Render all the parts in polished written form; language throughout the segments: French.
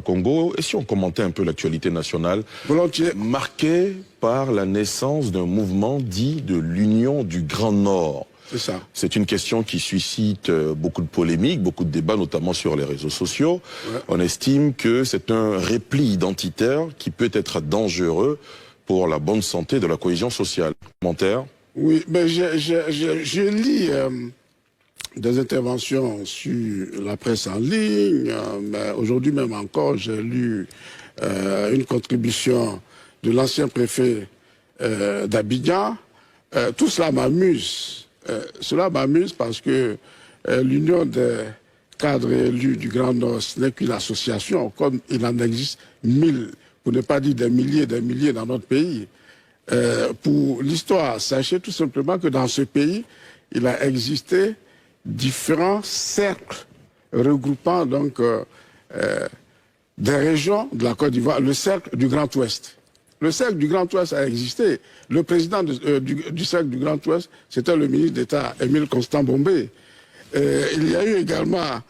Congo, et si on commentait un peu l'actualité nationale, volontiers, marquée par la naissance d'un mouvement dit de l'Union du Grand Nord. C'est ça. C'est une question qui suscite beaucoup de polémiques, beaucoup de débats, notamment sur les réseaux sociaux. Ouais. On estime que c'est un repli identitaire qui peut être dangereux pour la bonne santé de la cohésion sociale. Commentaire? Oui, mais je lis des interventions sur la presse en ligne, mais aujourd'hui même encore, j'ai lu une contribution de l'ancien préfet d'Abidjan. Tout cela m'amuse. Cela m'amuse parce que l'Union des cadres élus du Grand Nord, ce n'est qu'une association, comme il en existe 1000, pour ne pas dire des milliers dans notre pays. Pour l'histoire, sachez tout simplement que dans ce pays, il a existé différents cercles regroupant donc des régions de la Côte d'Ivoire, le cercle du Grand Ouest. Le cercle du Grand Ouest a existé. Le président du cercle du Grand Ouest, c'était le ministre d'État Émile Constant Bombé. Il y a eu également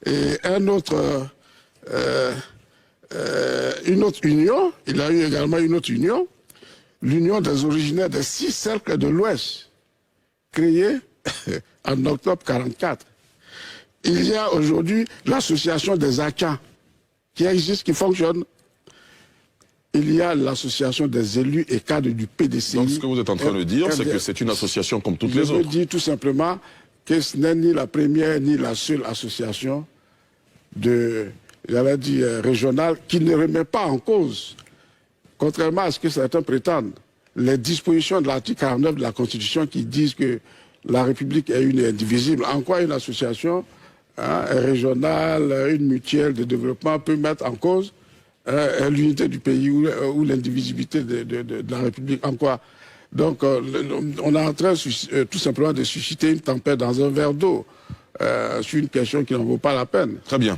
une autre union. Il y a eu également une autre union, l'union des originaires des 6 cercles de l'Ouest, créée en octobre 1944. Il y a aujourd'hui l'association des Akans qui existe, qui fonctionne. Il y a l'association des élus et cadres du PDCI. Donc ce que vous êtes en train de dire, c'est que c'est une association comme toutes les autres. Je dis tout simplement que ce n'est ni la première ni la seule association régionale qui ne remet pas en cause, contrairement à ce que certains prétendent, les dispositions de l'article 49 de la Constitution qui disent que la République est une et indivisible. En quoi une association régionale, une mutuelle de développement peut mettre en cause l'unité du pays ou l'indivisibilité de la République? En quoi? Donc, on est en train tout simplement de susciter une tempête dans un verre d'eau sur une question qui n'en vaut pas la peine. Très bien.